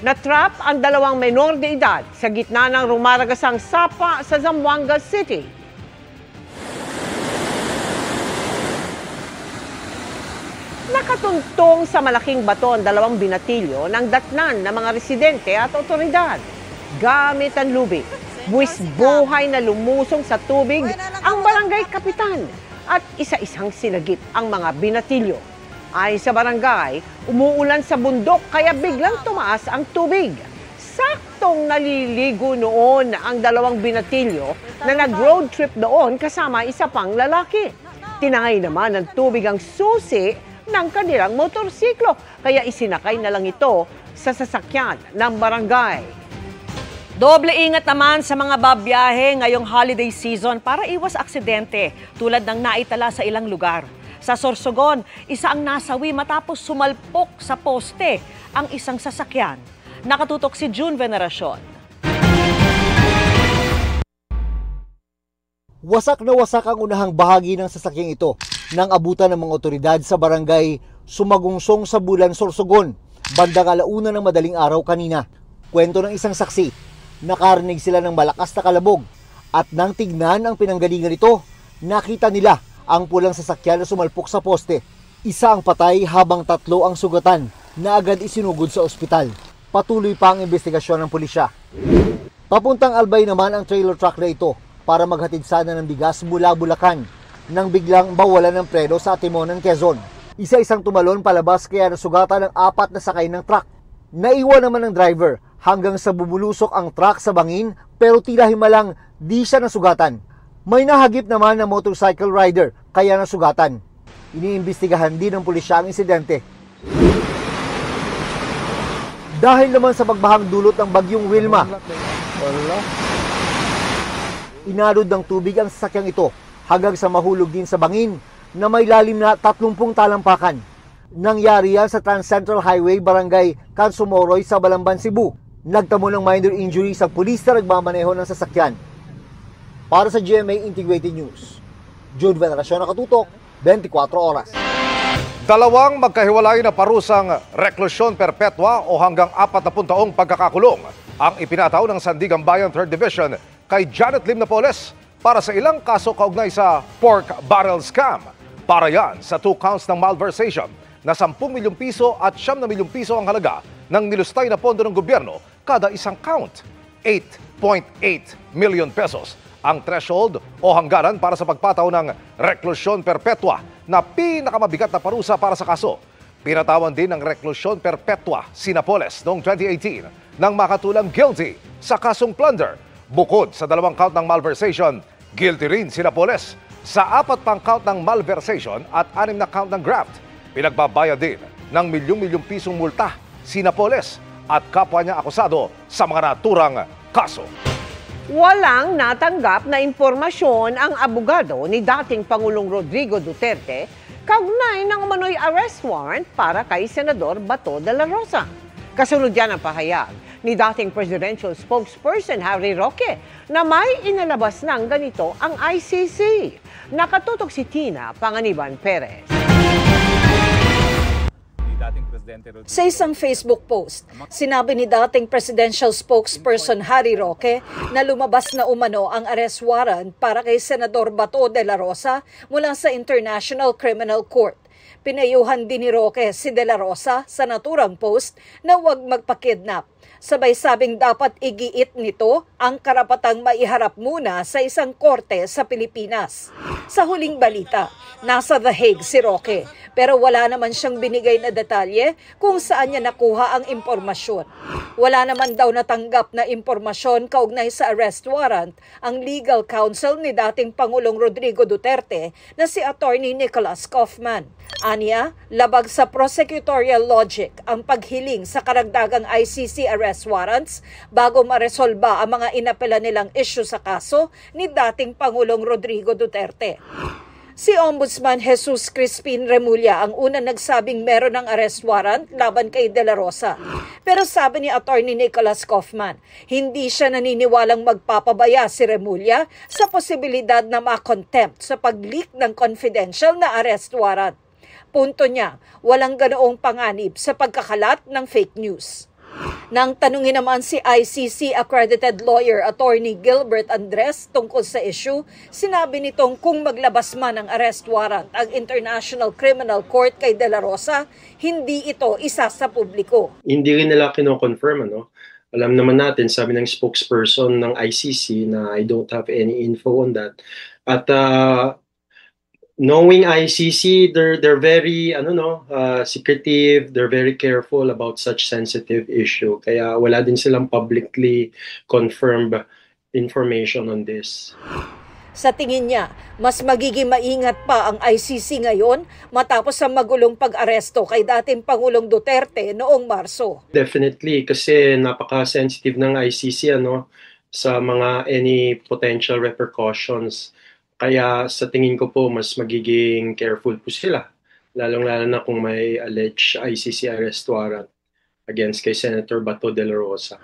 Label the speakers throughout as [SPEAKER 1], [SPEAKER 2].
[SPEAKER 1] Natrap ang dalawang menor de edad sa gitna ng rumaragasang sapa sa Zamboanga City. Nakatuntong sa malaking bato ang dalawang binatilyo ng datnan ng mga residente at otoridad. Gamit ang lubid, buwis buhay na lumusong sa tubig ang barangay kapitan at isa-isang sinagip ang mga binatilyo. Ayon sa barangay, umuulan sa bundok kaya biglang tumaas ang tubig. Saktong naliligo noon ang dalawang binatilyo na nag-road trip doon kasama isa pang lalaki. Tinangay naman ng tubig ang susi ng kanilang motorsiklo kaya isinakay na lang ito sa sasakyan ng barangay.
[SPEAKER 2] Doble ingat naman sa mga babiyahe ngayong holiday season para iwas aksidente tulad ng naitala sa ilang lugar. Sa Sorsogon, isa ang nasawi matapos sumalpok sa poste ang isang sasakyan. Nakatutok si June Veneracion.
[SPEAKER 3] Wasak na wasak ang unahang bahagi ng sasakyang ito nang abutan ng mga otoridad sa barangay Sumagungsong sa Bulan, Sorsogon, bandang 1:00 ng madaling araw kanina. Kwento ng isang saksi, nakarinig sila ng malakas na kalabog at nang tignan ang pinanggalingan nito, nakita nila ang pulang sasakyan na sumalpok sa poste. Isa ang patay habang 3 ang sugatan na agad isinugod sa ospital. Patuloy pa ang investigasyon ng pulisya. Papuntang Albay naman ang trailer truck na ito para maghatid sana ng bigas mula Bulacan nang biglang bawalan ng preno sa Timonan, Quezon. Isa-isang tumalon palabas kaya nasugatan ng 4 na sakay ng truck. Naiwan naman ng driver hanggang sa bumulusok ang truck sa bangin pero tila himalang di siya nasugatan. May nahagip naman na motorcycle rider kaya nasugatan. Iniimbestigahan din ng pulisya ang insidente. Dahil naman sa pagbahang dulot ng bagyong Wilma, inalod ng tubig ang sasakyang ito hanggang sa mahulog din sa bangin na may lalim na 30 talampakan. Nangyari yan sa Trans Central Highway, Barangay Kansumoroy sa Balamban, Cebu. Nagtamo ng minor injuries ang pulis na nagmamaneho ng sasakyan. Para sa GMA Integrated News, Jude Veneracion, nakatutok, 24 oras.
[SPEAKER 4] Dalawang magkahiwalay na parusang reklusyon perpetua o hanggang 40 taong pagkakakulong ang ipinataw ng Sandigan Bayan 3rd Division kay Janet Lim Napoles para sa ilang kaso kaugnay sa pork barrel scam. Para yan sa 2 counts ng malversation na 10 milyong piso at 9 milyong piso ang halaga ng nilustay na pondo ng gobyerno kada isang count. 8.8 million pesos ang threshold o hangganan para sa pagpataw ng reklusyon perpetua na pinakamabigat na parusa para sa kaso. Pinatawan din ng reklusyon perpetua si Napoles noong 2018 nang makatulang guilty sa kasong plunder. Bukod sa 2 count ng malversation, guilty rin si Napoles sa 4 pang count ng malversation at 6 na count ng graft. Pinagbabayad din ng milyong-milyong pisong multa si Napoles at kapwa niya akusado sa mga naturang kaso.
[SPEAKER 1] Walang natanggap na impormasyon ang abogado ni dating Pangulong Rodrigo Duterte kaugnay ng umano'y arrest warrant para kay Senador Bato de la Rosa. Kasunod yan ang pahayag ni dating presidential spokesperson Harry Roque na may inalabas ng ganito ang ICC. Nakatutok si Tina Panganiban Perez.
[SPEAKER 5] Sa isang Facebook post, sinabi ni dating presidential spokesperson Harry Roque na lumabas na umano ang arrest warrant para kay Senador Bato de la Rosa mula sa International Criminal Court. Pinayuhan din ni Roque si de la Rosa sa naturang post na huwag magpakidnap. Sabay sabing dapat igiit nito ang karapatang maiharap muna sa isang korte sa Pilipinas. Sa huling balita, nasa The Hague si Roque pero wala naman siyang binigay na detalye kung saan niya nakuha ang impormasyon. Wala naman daw natanggap na impormasyon kaugnay sa arrest warrant ang legal counsel ni dating Pangulong Rodrigo Duterte na si Attorney Nicholas Kaufman. Aniya, labag sa prosecutorial logic ang paghiling sa karagdagang ICC arrest warrants bago maresolba ang mga inapela nilang issue sa kaso ni dating Pangulong Rodrigo Duterte. Si Ombudsman Jesus Crispin Remulla ang unang nagsabing meron ng arrest warrant laban kay De La Rosa. Pero sabi ni Attorney Nicholas Kaufman, hindi siya naniniwalang magpapabaya si Remulla sa posibilidad na ma-contempt sa pag-leak ng confidential na arrest warrant. Punto niya, walang ganoong panganib sa pagkakalat ng fake news. Nang tanungin naman si ICC accredited lawyer attorney Gilbert Andres tungkol sa issue, sinabi nitong kung maglabas man ng arrest warrant ang International Criminal Court kay De La Rosa, hindi ito isa sa publiko.
[SPEAKER 6] Hindi rin nila kino-confirm, ano? Alam naman natin, sabi ng spokesperson ng ICC na I don't have any info on that. At knowing ICC, they're very secretive, they're very careful about such sensitive issue. Kaya wala din silang publicly confirmed information on this.
[SPEAKER 5] Sa tingin niya, mas magiging maingat pa ang ICC ngayon matapos ang magulong pag-aresto kay dating Pangulong Duterte noong Marso.
[SPEAKER 6] Definitely, kasi napaka-sensitive ng ICC sa mga any potential repercussions. Kaya sa tingin ko po, mas magiging careful po sila. Lalong-lalo na kung may alleged ICC arrest warrant against kay Senator Bato de la Rosa.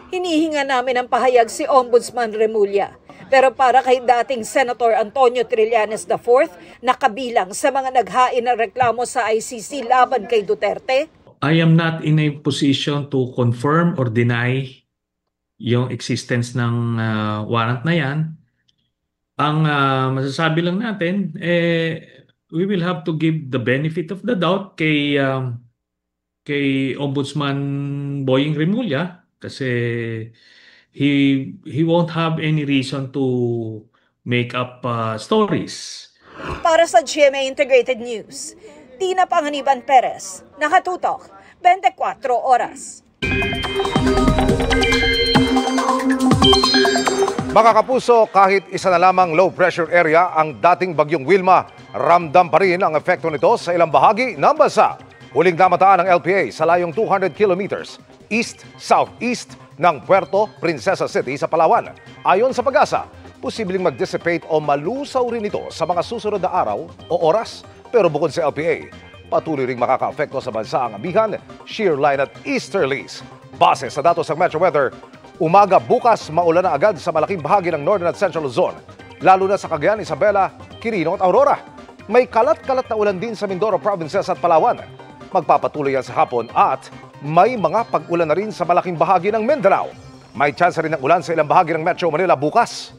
[SPEAKER 5] Hinihinga namin ang pahayag si Ombudsman Remulla. Pero para kay dating Senator Antonio Trillanes IV, nakabilang sa mga naghain ng reklamo sa ICC laban kay Duterte,
[SPEAKER 7] I am not in a position to confirm or deny yung existence ng warrant na yan. Ang masasabi lang natin, we will have to give the benefit of the doubt kay Ombudsman Boying Remulla kasi he won't have any reason to make up stories.
[SPEAKER 5] Para sa GMA Integrated News, Tina Panganiban Perez, nakatutok, 24 oras.
[SPEAKER 4] Mga kapuso, kahit isa na lamang low pressure area ang dating bagyong Wilma, ramdam pa rin ang epekto nito sa ilang bahagi ng bansa. Huling namataan ng LPA sa layong 200 kilometers east-southeast ng Puerto Princesa City sa Palawan. Ayon sa Pag-asa, posibleng mag-dissipate o malusaw rin ito sa mga susunod na araw o oras. Pero bukod sa LPA, patuloy ring makaka-apekto sa bansa ang amihan, shear line at easterlies. Base sa datos ng Metro Weather, umaga bukas maulan na agad sa malaking bahagi ng Northern at Central Luzon, lalo na sa Cagayan, Isabela, Quirino at Aurora. May kalat-kalat na ulan din sa Mindoro Provinces at Palawan. Magpapatuloy yan sa hapon at may mga pag-ulan na rin sa malaking bahagi ng Mindanao. May chance rin ng ulan sa ilang bahagi ng Metro Manila bukas.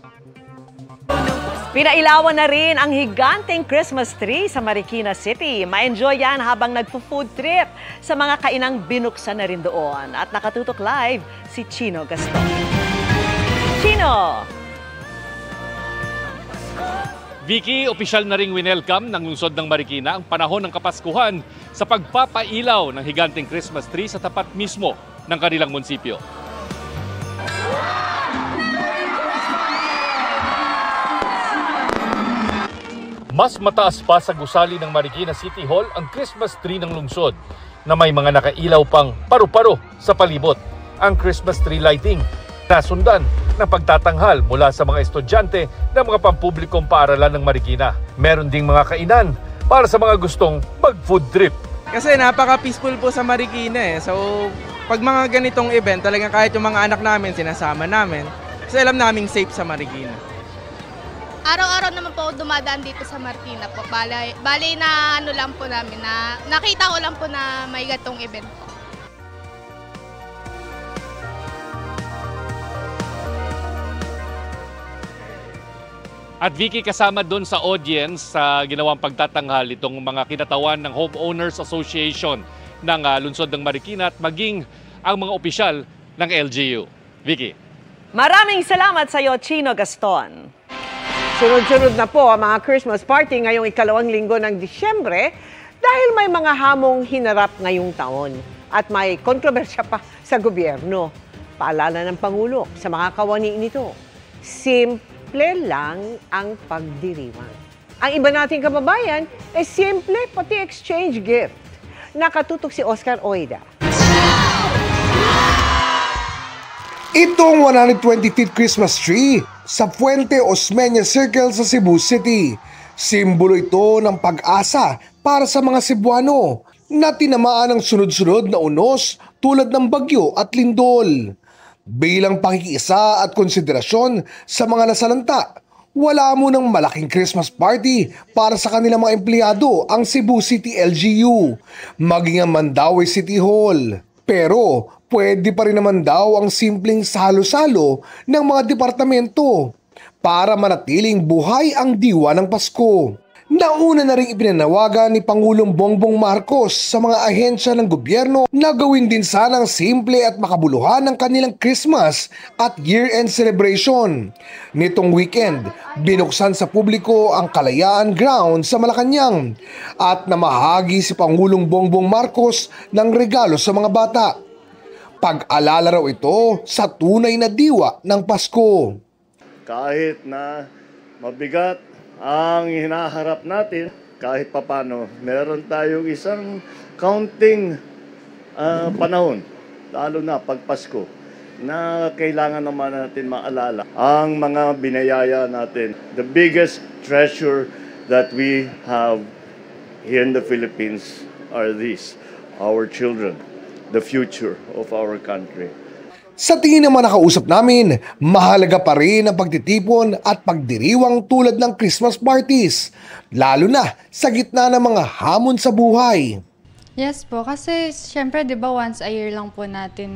[SPEAKER 2] Pinailawan na rin ang higanteng Christmas tree sa Marikina City. Ma-enjoy yan habang nagpo-food trip sa mga kainang binuksan na rin doon. At nakatutok live si Chino Gaston. Chino!
[SPEAKER 8] Vicky, opisyal na ring winelcome ng lungsod ng Marikina ang panahon ng Kapaskuhan sa pagpapailaw ng higanteng Christmas tree sa tapat mismo ng kanilang munisipyo. Mas mataas pa sa gusali ng Marikina City Hall ang Christmas tree ng lungsod na may mga nakailaw pang paru-paro sa palibot. Ang Christmas tree lighting nasundan ng pagtatanghal mula sa mga estudyante ng mga pampublikong paaralan ng Marikina. Meron ding mga kainan para sa mga gustong mag-food trip.
[SPEAKER 9] Kasi napaka-peaceful po sa Marikina eh. So, pag mga ganitong event, talagang kahit yung mga anak namin, sinasama namin. Kasi alam naming safe sa Marikina.
[SPEAKER 10] Araw-araw naman po dumadaan dito sa Marikina po. Bale na ano lang po namin, na nakita ko lang po na may gatong event po.
[SPEAKER 8] At Vicky, kasama doon sa audience sa ginawang pagtatanghal itong mga kinatawan ng Homeowners Association ng lungsod ng Marikina at maging ang mga opisyal ng LGU. Vicky.
[SPEAKER 2] Maraming salamat sa iyo, Chino Gaston.
[SPEAKER 1] Sunod-sunod na po ang mga Christmas party ngayong ikalawang linggo ng Disyembre dahil may mga hamong hinarap ngayong taon at may kontrobersya pa sa gobyerno. Paalala ng Pangulo sa mga kawani nito, simple lang ang pagdiriwang. Ang iba nating kababayan ay simple pati exchange gift. Nakatutok si Oscar Oida.
[SPEAKER 11] Itong 125th Christmas tree sa Puente Osmeña Circle sa Cebu City. Simbolo ito ng pag-asa para sa mga Cebuano na tinamaan ng sunod-sunod na unos tulad ng bagyo at lindol. Bilang pakikiisa at konsiderasyon sa mga nasalanta, wala munang malaking Christmas party para sa kanilang mga empleyado ang Cebu City LGU, maging ang Mandaue City Hall. Pero pwede pa rin naman daw ang simpleng salo-salo ng mga departamento para manatiling buhay ang diwa ng Pasko. Nauna na rin ipinanawagan ni Pangulong Bongbong Marcos sa mga ahensya ng gobyerno na gawin din sanang simple at makabuluhan ang kanilang Christmas at year-end celebration. Nitong weekend, binuksan sa publiko ang Kalayaan Ground sa Malacanang at namahagi si Pangulong Bongbong Marcos ng regalo sa mga bata. Pag-alala raw ito sa tunay na diwa ng Pasko.
[SPEAKER 12] Kahit na mabigat ang hinaharap natin, kahit papano, meron tayong isang counting panahon, lalo na pag Pasko, na kailangan naman natin maalala ang mga binayaya natin. The biggest treasure that we have here in the Philippines are these, our children, the future of our country.
[SPEAKER 11] Sa tingin naman nakausap namin, mahalaga pa rin ang pagtitipon at pagdiriwang tulad ng Christmas parties, lalo na sa gitna ng mga hamon sa buhay.
[SPEAKER 13] Yes po, kasi syempre 'di ba once a year lang po natin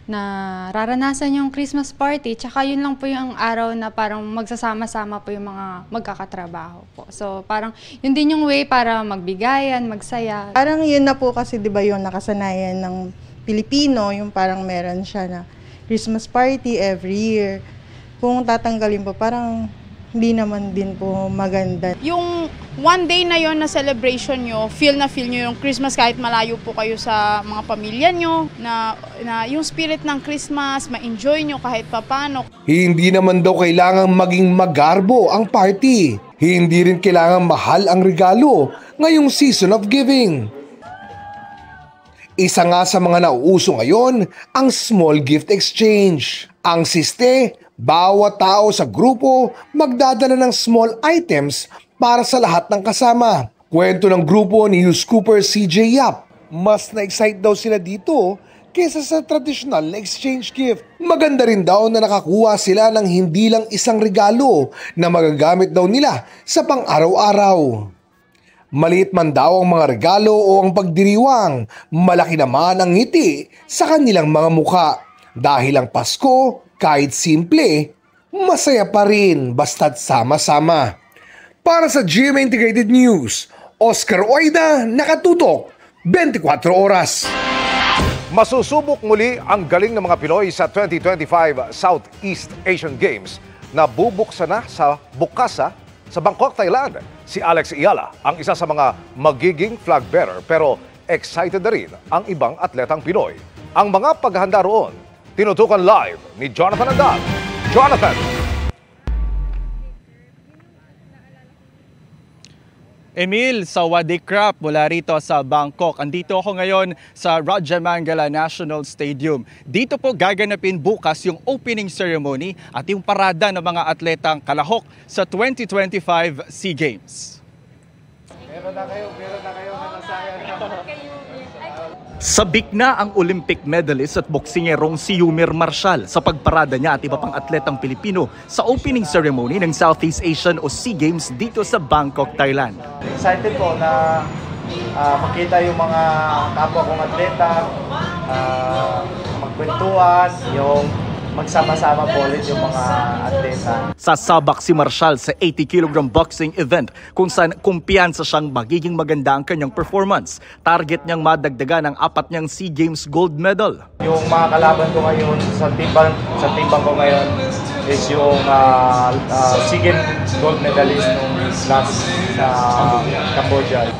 [SPEAKER 13] na raranasan yung Christmas party, tsaka yun lang po yung araw na parang magsasama-sama po yung mga magkakatrabaho po. So parang yun din yung way para magbigayan, magsaya.
[SPEAKER 14] Parang yun na po kasi 'di ba yung nakasanayan ng Pilipino, yung parang meron siya na Christmas party every year. Kung tatanggalin po, parang hindi naman din po maganda.
[SPEAKER 10] Yung one day na yon na celebration nyo, feel nyo yung Christmas kahit malayo po kayo sa mga pamilya nyo, na yung spirit ng Christmas, ma-enjoy nyo kahit papano.
[SPEAKER 11] Hindi naman daw kailangang maging magarbo ang party. Hindi rin kailangang mahal ang regalo ngayong season of giving. Isa nga sa mga nauuso ngayon ang small gift exchange. Ang siste, bawat tao sa grupo magdadala ng small items para sa lahat ng kasama. Kwento ng grupo ni Hughes Cooper CJ Yap, mas na-excite daw sila dito kesa sa traditional na exchange gift. Maganda rin daw na nakakuha sila ng hindi lang isang regalo na magagamit daw nila sa pang-araw-araw. Maliit man daw ang mga regalo o ang pagdiriwang, malaki naman ang ngiti sa kanilang mga muka. Dahil ang Pasko, kahit simple, masaya pa rin basta't sama-sama. Para sa GMA Integrated News, Oscar Oida, nakatutok, 24 oras.
[SPEAKER 4] Masusubok muli ang galing ng mga Pinoy sa 2025 Southeast Asian Games na bubuksan na sa Bukasa sa Bangkok, Thailand. Si Alex Iyala ang isa sa mga magiging flag bearer pero excited na rin ang ibang atletang Pinoy. Ang mga paghahanda roon, tinutukan live ni Jonathan Andal. Jonathan!
[SPEAKER 15] Emil, Sawadee Krap mula rito sa Bangkok. Andito ako ngayon sa Rajamangala National Stadium. Dito po gaganapin bukas yung opening ceremony at yung parada ng mga atletang kalahok sa 2025 SEA Games.
[SPEAKER 12] Meron na kayo manasayan.
[SPEAKER 15] Sabik na ang Olympic medalist at boksingerong si Yumir Marshall sa pagparada niya at iba pang atletang Pilipino sa opening ceremony ng Southeast Asian o SEA Games dito sa Bangkok, Thailand.
[SPEAKER 12] Excited po na makita yung mga kapwa kong atleta, magkwentuhan, yung magsama-sama po ulit yung mga atleta.
[SPEAKER 15] Sasabak si Marshall sa 80 kg boxing event kung saan kumpiyansa siyang magiging maganda ang kanyang performance. Target niyang madagdagan ang 4 niyang SEA Games gold medal.
[SPEAKER 12] Yung mga kalaban ko ngayon sa timbang ko ngayon is yung SEA Games gold medalist nung last sa Cambodia.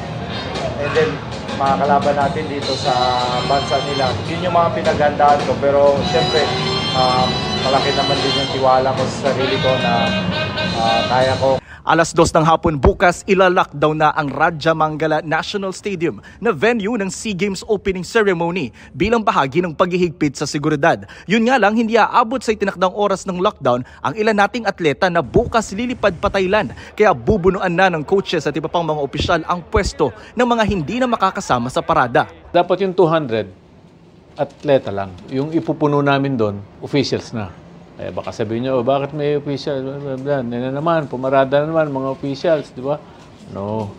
[SPEAKER 12] And then mga kalaban natin dito sa bansa nila. Yun yung mga pinaghandaan ko, pero siyempre malaki naman din yung tiwala ko sa sarili ko na kaya ko.
[SPEAKER 15] Alas 2 ng hapon bukas, ilalockdown na ang Rajamangala National Stadium na venue ng SEA Games opening ceremony bilang bahagi ng paghihigpit sa seguridad. Yun nga lang, hindi aabot sa itinakdang oras ng lockdown ang ilan nating atleta na bukas lilipad pa Thailand. Kaya bubunuan na ng coaches at iba pang mga opisyal ang pwesto ng mga hindi na makakasama sa parada.
[SPEAKER 16] Dapat yung 200 atleta lang. Yung ipupuno namin doon, officials na. Eh, baka sabihin nyo, bakit may official? Yan na naman, pumarada na naman mga officials, di ba? No,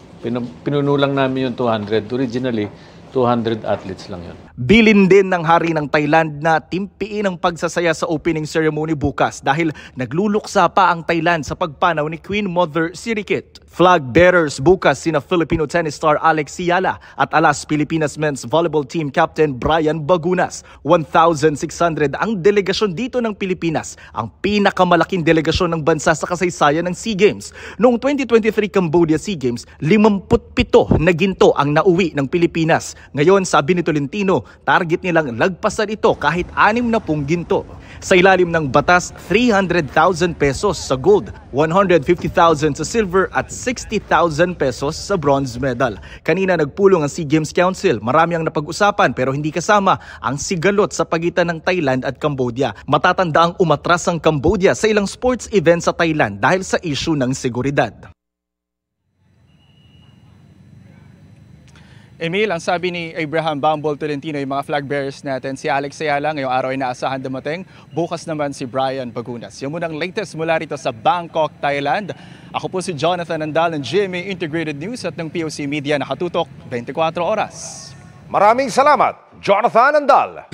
[SPEAKER 16] pinuno lang namin yung 200. Originally, 200 athletes lang yun.
[SPEAKER 15] Bilin din ng hari ng Thailand na timpiin ang pagsasaya sa opening ceremony bukas dahil nagluluksa pa ang Thailand sa pagpanaw ni Queen Mother Sirikit. Flag bearers bukas sina Filipino tennis star Alex Siala at Alas Pilipinas men's volleyball team captain Brian Bagunas. 1,600 ang delegasyon dito ng Pilipinas, ang pinakamalaking delegasyon ng bansa sa kasaysayan ng SEA Games. Noong 2023 Cambodia SEA Games, 57 na ginto ang nauwi ng Pilipinas. Ngayon, sabi ni Tolentino, target nilang lagpasan ito kahit 60 ginto. Sa ilalim ng batas, 300,000 pesos sa gold, 150,000 sa silver at 60,000 pesos sa bronze medal. Kanina nagpulong ang SEA Games Council. Marami ang napag-usapan pero hindi kasama ang sigalot sa pagitan ng Thailand at Cambodia. Matatandaang umatras ang Cambodia sa ilang sports events sa Thailand dahil sa issue ng seguridad.
[SPEAKER 17] Emil, ang sabi ni Abraham Bumble Tolentino, yung mga flag bearers natin, si Alex Siala ngayong araw ay naasahan dumating. Bukas naman si Brian Bagunas. Yung munang latest mula rito sa Bangkok, Thailand. Ako po si Jonathan Andal ng GMA Integrated News at ng POC Media, nakatutok 24 oras.
[SPEAKER 4] Maraming salamat, Jonathan Andal.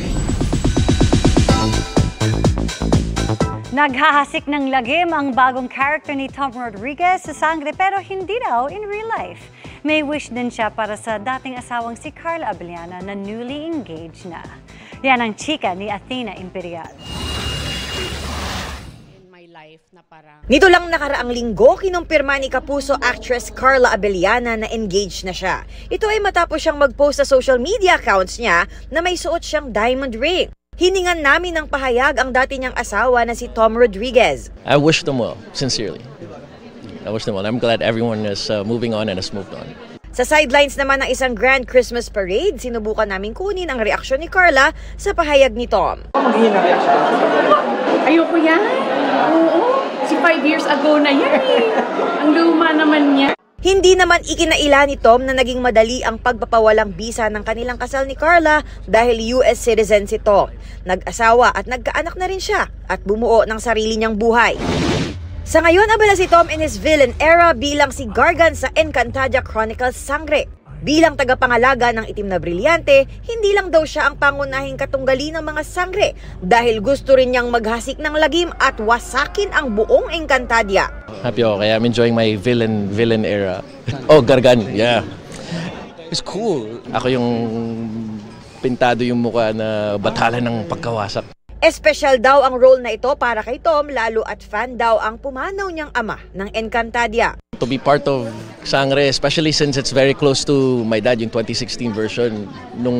[SPEAKER 18] Naghahasik ng lagim ang bagong character ni Tom Rodriguez sa Sangre pero hindi daw in real life. May wish din siya para sa dating asawang si Carla Abellana na newly engaged na. Yan ang chika ni Athena Imperial.
[SPEAKER 19] Nito lang nakaraang linggo, kinumpirma ni Kapuso actress Carla Abellana na engaged na siya. Ito ay matapos siyang mag-post sa social media accounts niya na may suot siyang diamond ring. Hiningan namin ng pahayag ang dati niyang asawa na si Tom Rodriguez.
[SPEAKER 20] I wish them well, sincerely. I wish them well. I'm glad everyone is moving on and has moved on.
[SPEAKER 19] Sa sidelines naman ng isang grand Christmas parade, sinubukan namin kunin ang reaksyon ni Carla sa pahayag ni Tom.
[SPEAKER 21] Ayoko yan. Oo. Si 5 years ago na yan eh. Ang luma naman niya.
[SPEAKER 19] Hindi naman ikinaila ni Tom na naging madali ang pagpapawalang bisa ng kanilang kasal ni Carla dahil US citizen si Tom. Nag-asawa at nagkaanak na rin siya at bumuo ng sarili niyang buhay. Sa ngayon, abala si Tom in his villain era bilang si Gargan sa Encantadia Chronicles Sangre. Bilang tagapangalaga ng itim na brilyante, hindi lang daw siya ang pangunahing katunggali ng mga sangre dahil gusto rin niyang maghasik ng lagim at wasakin ang buong Encantadia.
[SPEAKER 20] Happy ako kaya I'm enjoying my villain era. Oh, Gargan, yeah. It's cool. Ako yung pintado yung mukha na batala ng pagkawasak.
[SPEAKER 19] Espesyal daw ang role na ito para kay Tom, lalo at fan daw ang pumanaw niyang ama ng Encantadia.
[SPEAKER 20] To be part of Sangre, especially since it's very close to my dad, yung 2016 version, nung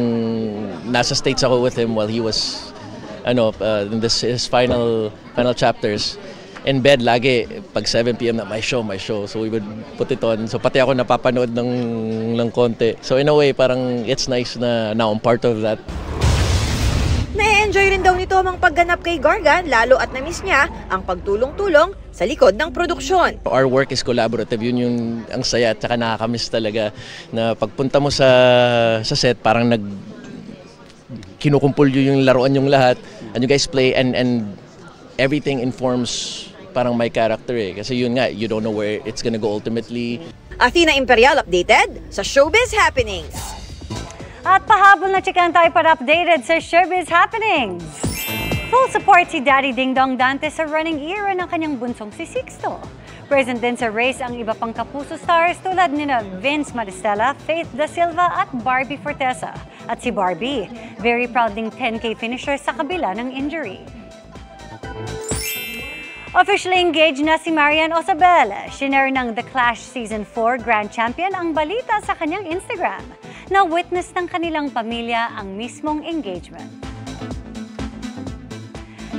[SPEAKER 20] nasa States ako with him while he was in his final chapters. In bed lagi, pag 7 p.m. na my show. So we would put it on. So pati ako napapanood ng konti. So in a way, parang it's nice na now I'm part of that.
[SPEAKER 19] Na-enjoy rin daw ni Tom ang pagganap kay Gargan, lalo at na-miss niya ang pagtulong-tulong sa likod ng produksyon.
[SPEAKER 20] Our work is collaborative, yun yung ang saya at saka nakakamiss talaga na pagpunta mo sa set, parang kinukumpul yung laruan yung lahat and you guys play and everything informs parang my character eh. Kasi yun nga, you don't know where it's gonna go ultimately.
[SPEAKER 19] Athena Imperial updated sa Showbiz Happenings.
[SPEAKER 18] At pahabol na chikan tayo para updated sa Showbiz Happenings. Full support si Daddy Ding Dong Dante sa running era ng kanyang bunsong si Sixto. Present din sa race ang iba pang Kapuso stars tulad nina Vince Maristella, Faith Da Silva at Barbie Fortesa. At si Barbie, very proud ding 10K finisher sa kabila ng injury. Officially engaged na si Marian Osabel. Shinare ng The Clash Season 4 Grand Champion ang balita sa kanyang Instagram na witness ng kanilang pamilya ang mismong engagement.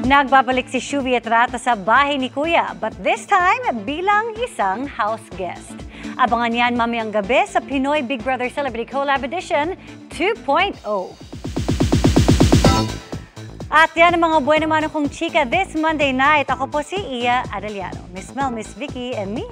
[SPEAKER 18] Nagbabalik si Shuvi Etrata sa bahay ni Kuya, but this time bilang isang house guest. Abangan yan mamayang gabi sa Pinoy Big Brother Celebrity Collab Edition 2.0. At yan ang mga buwan naman kong chika this Monday night. Ako po si Iya Adeliano. Miss Mel, Miss Vicky, and me.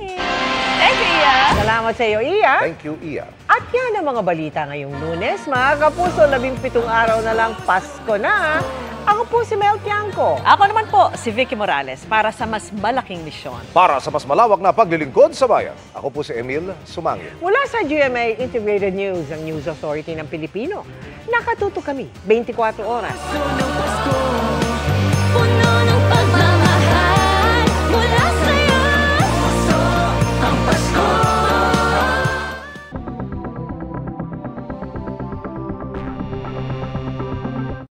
[SPEAKER 1] Thank you, Iya. Salamat sa iyo, Iya.
[SPEAKER 4] Thank you, Iya.
[SPEAKER 1] At yan ang mga balita ngayong Lunes. Mga Kapuso, 17 araw na lang Pasko na. Ako po si Mel Tiangco.
[SPEAKER 2] Ako naman po si Vicky Morales para sa mas malaking misyon.
[SPEAKER 4] Para sa mas malawak na paglilingkod sa bayan, ako po si Emil Sumangil.
[SPEAKER 1] Mula sa GMA Integrated News, ang News Authority ng Pilipino. Nakakatuto kami 24 oras.